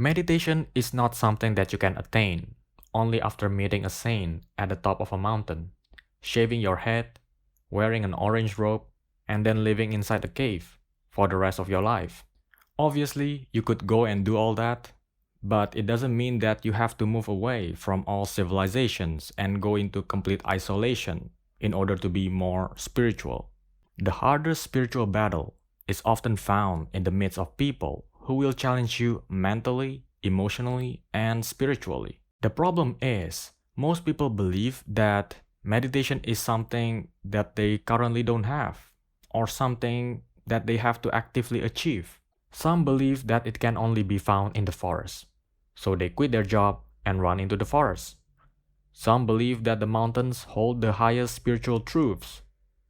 Meditation is not something that you can attain only after meeting a saint at the top of a mountain, shaving your head, wearing an orange robe, and then living inside a cave for the rest of your life. Obviously, you could go and do all that, but it doesn't mean that you have to move away from all civilizations and go into complete isolation in order to be more spiritual. The hardest spiritual battle is often found in the midst of people who will challenge you mentally, emotionally, and spiritually. The problem is, most people believe that meditation is something that they currently don't have, or something that they have to actively achieve. Some believe that it can only be found in the forest, so they quit their job and run into the forest. Some believe that the mountains hold the highest spiritual truths,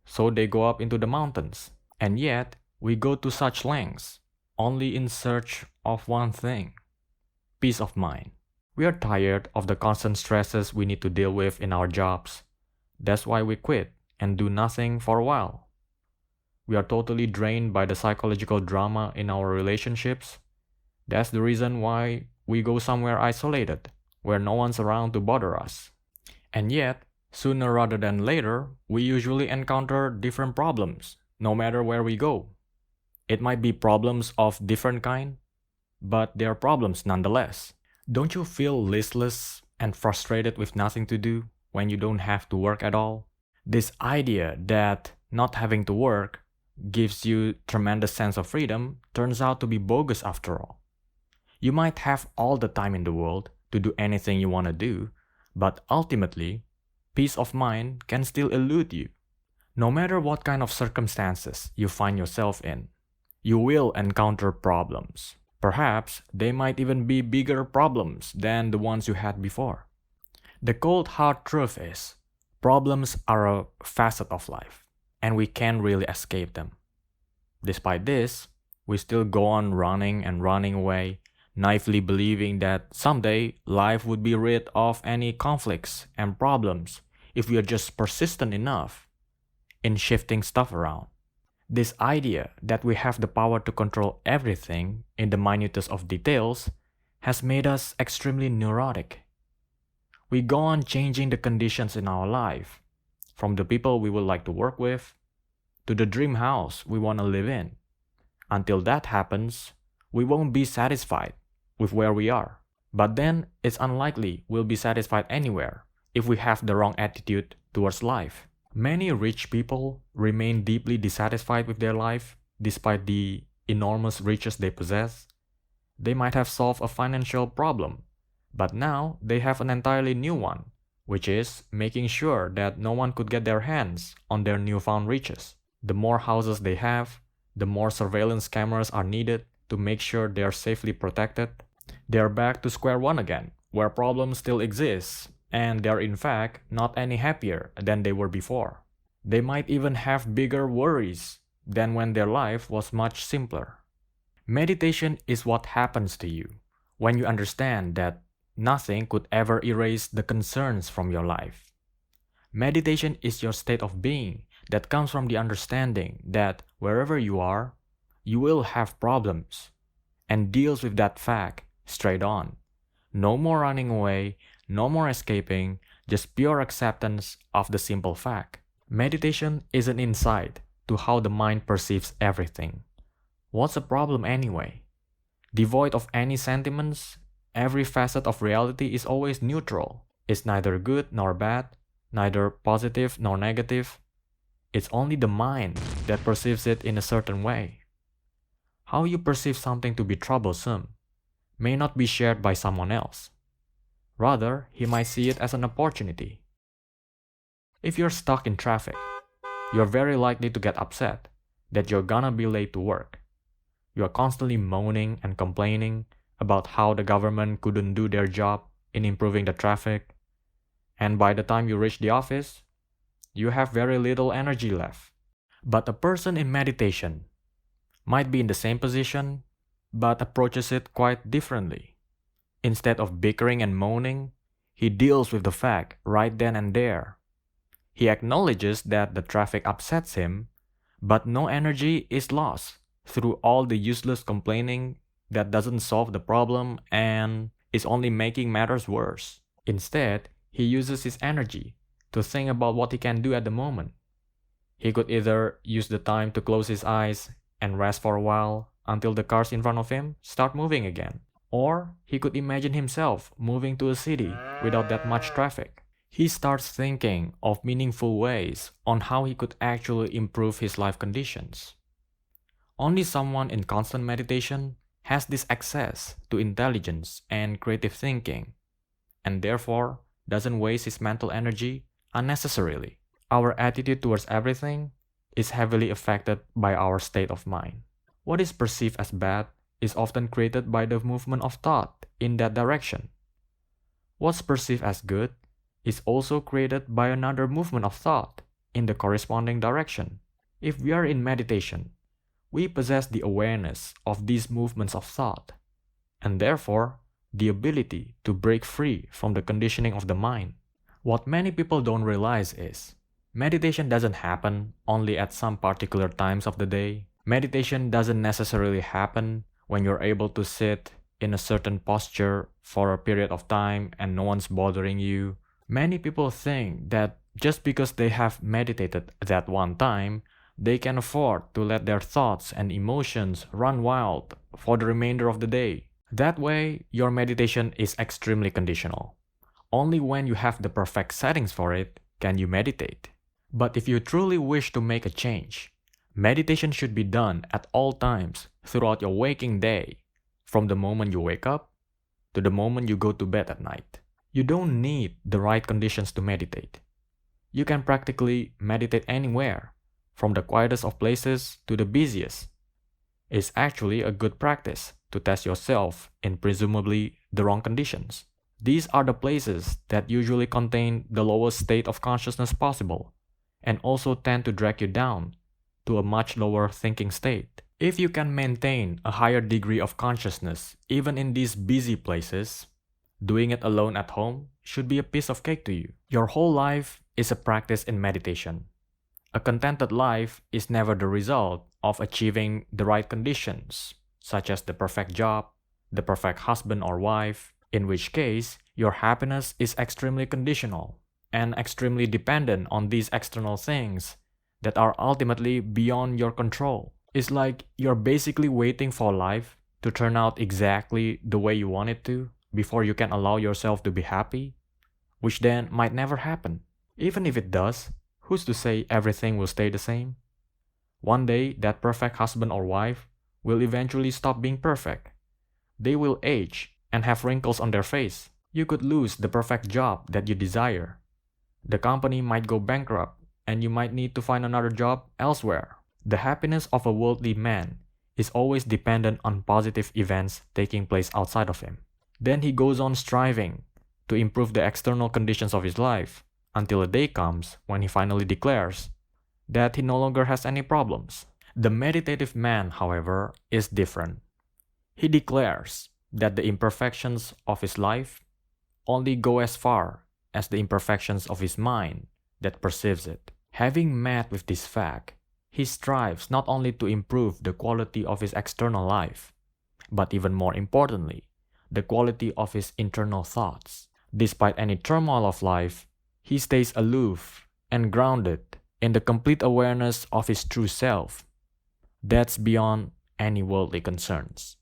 so they go up into the mountains. And yet, we go to such lengths only in search of one thing: peace of mind. We are tired of the constant stresses we need to deal with in our jobs. That's why we quit and do nothing for a while. We are totally drained by the psychological drama in our relationships. That's the reason why we go somewhere isolated, where no one's around to bother us. And yet, sooner rather than later, we usually encounter different problems, no matter where we go. It might be problems of different kind, but they are problems nonetheless. Don't you feel listless and frustrated with nothing to do when you don't have to work at all? This idea that not having to work gives you tremendous sense of freedom turns out to be bogus after all. You might have all the time in the world to do anything you want to do, but ultimately, peace of mind can still elude you. No matter what kind of circumstances you find yourself in, you will encounter problems. Perhaps they might even be bigger problems than the ones you had before. The cold hard truth is, problems are a facet of life, and we can't really escape them. Despite this, we still go on running and running away, naively believing that someday life would be rid of any conflicts and problems if we are just persistent enough in shifting stuff around. This idea that we have the power to control everything in the minutest of details has made us extremely neurotic. We go on changing the conditions in our life, from the people we would like to work with, to the dream house we want to live in. Until that happens, we won't be satisfied with where we are. But then, it's unlikely we'll be satisfied anywhere if we have the wrong attitude towards life. Many rich people remain deeply dissatisfied with their life despite the enormous riches they possess. They might have solved a financial problem, but now they have an entirely new one, which is making sure that no one could get their hands on their newfound riches. The more houses they have, the more surveillance cameras are needed to make sure they are safely protected. They are back to square one again, where problems still exist, and they are in fact not any happier than they were before. They might even have bigger worries than when their life was much simpler. Meditation is what happens to you when you understand that nothing could ever erase the concerns from your life. Meditation is your state of being that comes from the understanding that wherever you are, you will have problems, and deals with that fact straight on. No more running away, no more escaping, just pure acceptance of the simple fact. Meditation is an insight to how the mind perceives everything. What's a problem anyway? Devoid of any sentiments, every facet of reality is always neutral. It's neither good nor bad, neither positive nor negative. It's only the mind that perceives it in a certain way. How you perceive something to be troublesome may not be shared by someone else. Rather, he might see it as an opportunity. If you're stuck in traffic, you're very likely to get upset that you're gonna be late to work. You're constantly moaning and complaining about how the government couldn't do their job in improving the traffic, and by the time you reach the office, you have very little energy left. But a person in meditation might be in the same position, but approaches it quite differently. Instead of bickering and moaning, he deals with the fact right then and there. He acknowledges that the traffic upsets him, but no energy is lost through all the useless complaining that doesn't solve the problem and is only making matters worse. Instead, he uses his energy to think about what he can do at the moment. He could either use the time to close his eyes and rest for a while until the cars in front of him start moving again. Or he could imagine himself moving to a city without that much traffic. He starts thinking of meaningful ways on how he could actually improve his life conditions. Only someone in constant meditation has this access to intelligence and creative thinking, and therefore doesn't waste his mental energy unnecessarily. Our attitude towards everything is heavily affected by our state of mind. What is perceived as bad is often created by the movement of thought in that direction. What's perceived as good is also created by another movement of thought in the corresponding direction. If we are in meditation, we possess the awareness of these movements of thought, and therefore the ability to break free from the conditioning of the mind. What many people don't realize is, meditation doesn't happen only at some particular times of the day. Meditation doesn't necessarily happen when you're able to sit in a certain posture for a period of time and no one's bothering you. Many people think that just because they have meditated that one time, they can afford to let their thoughts and emotions run wild for the remainder of the day. That way, your meditation is extremely conditional. Only when you have the perfect settings for it can you meditate. But if you truly wish to make a change, meditation should be done at all times throughout your waking day, from the moment you wake up to the moment you go to bed at night. You don't need the right conditions to meditate. You can practically meditate anywhere, from the quietest of places to the busiest. It's actually a good practice to test yourself in presumably the wrong conditions. These are the places that usually contain the lowest state of consciousness possible, and also tend to drag you down to a much lower thinking state. If you can maintain a higher degree of consciousness even in these busy places, doing it alone at home should be a piece of cake to you. Your whole life is a practice in meditation. A contented life is never the result of achieving the right conditions, such as the perfect job, the perfect husband or wife, in which case your happiness is extremely conditional and extremely dependent on these external things that are ultimately beyond your control. It's like you're basically waiting for life to turn out exactly the way you want it to before you can allow yourself to be happy, which then might never happen. Even if it does, who's to say everything will stay the same? One day, that perfect husband or wife will eventually stop being perfect. They will age and have wrinkles on their face. You could lose the perfect job that you desire. The company might go bankrupt and you might need to find another job elsewhere. The happiness of a worldly man is always dependent on positive events taking place outside of him. Then he goes on striving to improve the external conditions of his life until a day comes when he finally declares that he no longer has any problems. The meditative man, however, is different. He declares that the imperfections of his life only go as far as the imperfections of his mind that perceives it. Having met with this fact, he strives not only to improve the quality of his external life, but even more importantly, the quality of his internal thoughts. Despite any turmoil of life, he stays aloof and grounded in the complete awareness of his true self. That's beyond any worldly concerns.